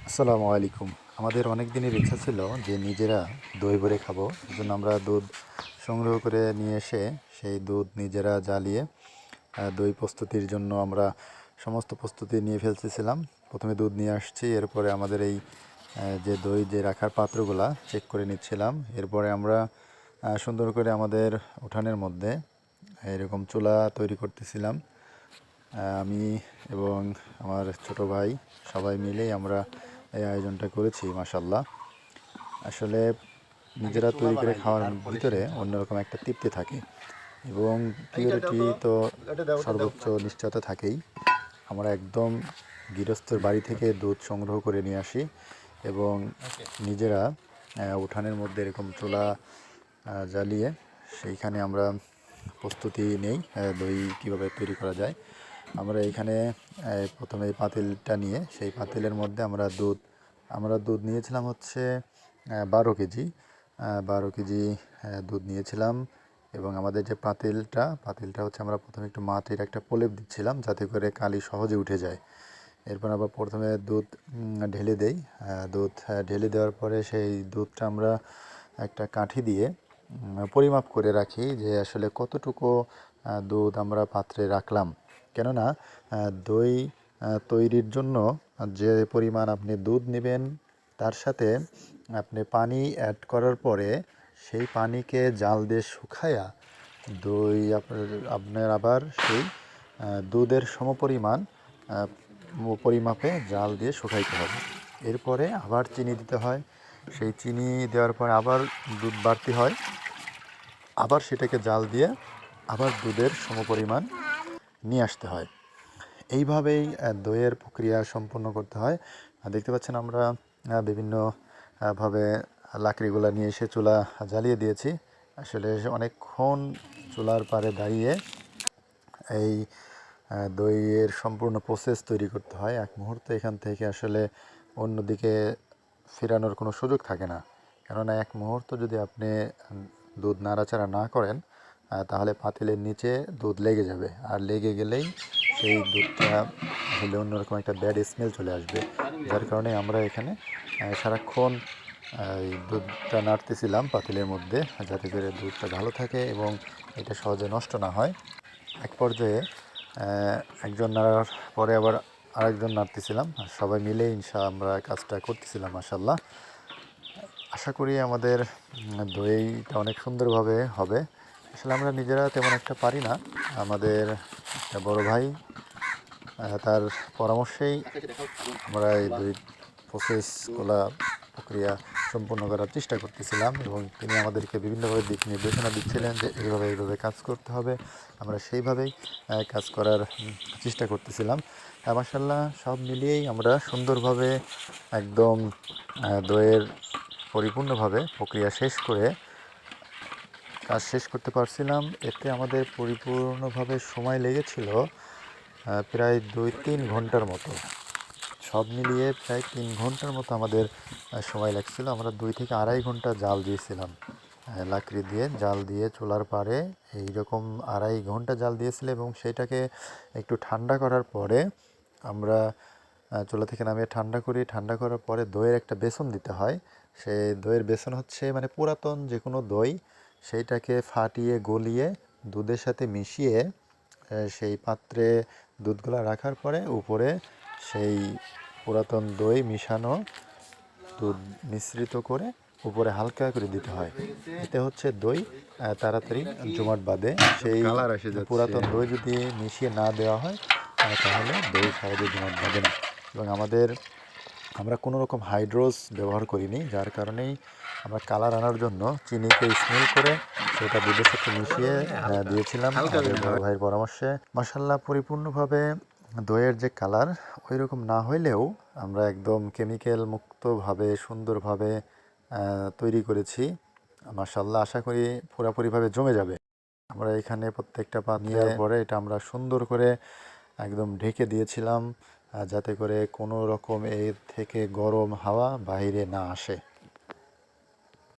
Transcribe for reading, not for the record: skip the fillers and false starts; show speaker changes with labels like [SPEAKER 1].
[SPEAKER 1] আসসালামু আলাইকুম। আমাদের অনেক দিনের ইচ্ছা ছিল যে নিজেরা দই ভরে খাবো। এজন্য আমরা দুধ সংগ্রহ করে নিয়ে এসে সেই দুধ নিজেরা জ্বালিয়ে দই প্রস্তুতির জন্য আমরা সমস্ত প্রস্তুতি নিয়ে ফেলতেছিলাম। প্রথমে দুধ নিয়ে আসছি, এরপরে আমাদের এই যে দই যে রাখার পাত্রগুলা চেক করে নিচ্ছিলাম। এরপরে আমরা সুন্দর করে আমাদের উঠানের মধ্যে এরকম চুলা তৈরি করতেছিলাম। আমি এবং আমার ছোট ভাই সবাই মিলেই আমরা এই আয়োজনটা করেছি। মাশাল্লাহ, আসলে নিজেরা তৈরি করে খাওয়ার ভিতরে অন্যরকম একটা তৃপ্তি থাকে এবং পিওরিটি তো সর্বোচ্চ নিশ্চয়তা থাকেই। আমরা একদম গৃহস্থর বাড়ি থেকে দুধ সংগ্রহ করে নিয়ে আসি এবং নিজেরা উঠানের মধ্যে এরকম চুলা জ্বালিয়ে সেইখানে আমরা প্রস্তুতি নেই দই কীভাবে তৈরি করা যায়। আমরা এইখানে প্রথমে এই পাতিলটা নিয়ে সেই পাতিলের মধ্যে আমরা দুধ নিয়েছিলাম হচ্ছে 12 কেজি। 12 কেজি দুধ নিয়েছিলাম এবং আমাদের যে পাতিলটা হচ্ছে আমরা প্রথমে একটু মাটির একটা প্রলেপ দিচ্ছিলাম যাতে করে কালি সহজে উঠে যায়। এরপর আবার প্রথমে দুধ ঢেলে দেই। দুধ ঢেলে দেওয়ার পরে সেই দুধটা আমরা একটা কাঠি দিয়ে পরিমাপ করে রাখি যে আসলে কতটুকু দুধ আমরা পাত্রে রাখলাম। কেননা দই তৈরির জন্য যে পরিমাণ আপনি দুধ নেবেন তার সাথে আপনি পানি অ্যাড করার পরে সেই পানিকে জাল দিয়ে শুকায়া দই আপনার আবার সেই দুধের সমপরিমাণ পরিমাপে জাল দিয়ে শুকাইতে হবে। এরপরে আবার চিনি দিতে হয়। সেই চিনি দেওয়ার পর আবার দুধ বাড়তি হয়, আবার সেটাকে জাল দিয়ে আবার দুধের সমপরিমাণ নিয়ে আসতে হয়। এইভাবেই দইয়ের প্রক্রিয়া সম্পন্ন করতে হয়। দেখতে পাচ্ছেন আমরা বিভিন্ন ভাবে লাকড়িগুলা নিয়ে এসে চুলা জ্বালিয়ে দিয়েছি। আসলে অনেকক্ষণ চুলার পাড়ে দাঁড়িয়ে এই দইয়ের সম্পূর্ণ প্রসেস তৈরি করতে হয়। এক মুহূর্তে এখান থেকে আসলে অন্যদিকে ফেরানোর কোনো সুযোগ থাকে না। কেননা এক মুহূর্ত যদি আপনি দুধ নাড়াচাড়া না করেন তাহলে পাতিলের নিচে দুধ লেগে যাবে, আর লেগে গেলেই সেই দুধটা আসলে অন্যরকম একটা ব্যাড স্মেল চলে আসবে। যার কারণে আমরা এখানে সারাক্ষণ এই দুধটা নাড়তেছিলাম পাতিলের মধ্যে যাতে করে দুধটা ভালো থাকে এবং এটা সহজে নষ্ট না হয়। এক পর্যায়ে একজন নাড়ার পরে আবার আরেকজন নাড়তেছিলাম, আর সবাই মিলে আমরা কাজটা করতেছিলাম। মাশাল্লাহ, আশা করি আমাদের দইটা অনেক সুন্দরভাবে হবে। আসলে আমরা নিজেরা তেমন একটা পারি না, আমাদের একটা বড় ভাই তার পরামর্শেই আমরা এই দই প্রক্রিয়া সম্পূর্ণ করার চেষ্টা করতেছিলাম এবং তিনি আমাদেরকে বিভিন্নভাবে দিক নির্দেশনা দিচ্ছিলেন যে এইভাবে কাজ করতে হবে। আমরা সেইভাবেই কাজ করার চেষ্টা করতেছিলাম। মাশাআল্লাহ, সব মিলিয়েই আমরা সুন্দরভাবে একদম দইয়ের পরিপূর্ণভাবে প্রক্রিয়া কাজ শেষ করতে পারছিলাম। এতে আমাদের পরিপূর্ণভাবে সময় লেগেছিল প্রায় 2-3 ঘন্টার মতো। সব মিলিয়ে প্রায় 3 ঘন্টার মতো আমাদের সময় লাগছিল। আমরা 2 থেকে 2.5 ঘন্টা জাল দিয়েছিলাম, লাকড়ি দিয়ে জাল দিয়ে চুলার পাড়ে এইরকম 2.5 ঘন্টা জাল দিয়েছিল এবং সেইটাকে একটু ঠান্ডা করার পরে আমরা চুলা থেকে নামিয়ে ঠান্ডা করি। ঠান্ডা করার পরে দইয়ের একটা বেসন দিতে হয়। সেই দইয়ের বেসন হচ্ছে মানে পুরাতন যে কোনো দই, সেইটাকে ফাটিয়ে গলিয়ে দুধের সাথে মিশিয়ে সেই পাত্রে দুধগুলা রাখার পরে উপরে সেই পুরাতন দই মিশানো দুধ মিশ্রিত করে উপরে হালকা করে দিতে হয়। এতে হচ্ছে দই তাড়াতাড়ি জমাট বাঁধে। সেই পুরাতন দই যদি মিশিয়ে না দেওয়া হয় তাহলে দই সহজে জমাট বাঁধে না। এবং আমরা কোনো রকম হাইড্রোস ব্যবহার করিনি, যার কারণেই আমরা কালার আনার জন্য চিনিকে স্মেল করে সেটা দুধের সাথে মিশিয়ে দিয়েছিলাম আমাদের বড় ভাইয়ের পরামর্শে। মাশাআল্লাহ, পরিপূর্ণভাবে দইয়ের যে কালার ওই রকম না হইলেও আমরা একদম কেমিক্যাল মুক্তভাবে সুন্দরভাবে তৈরি করেছি। মাশাআল্লাহ, আশা করি পুরোপুরিভাবে জমে যাবে। আমরা এখানে প্রত্যেকটা পাত্রের পরে এটা আমরা সুন্দর করে একদম ঢেকে দিয়েছিলাম যাতে করে কোনো রকম এর থেকে গরম হাওয়া বাইরে না আসে।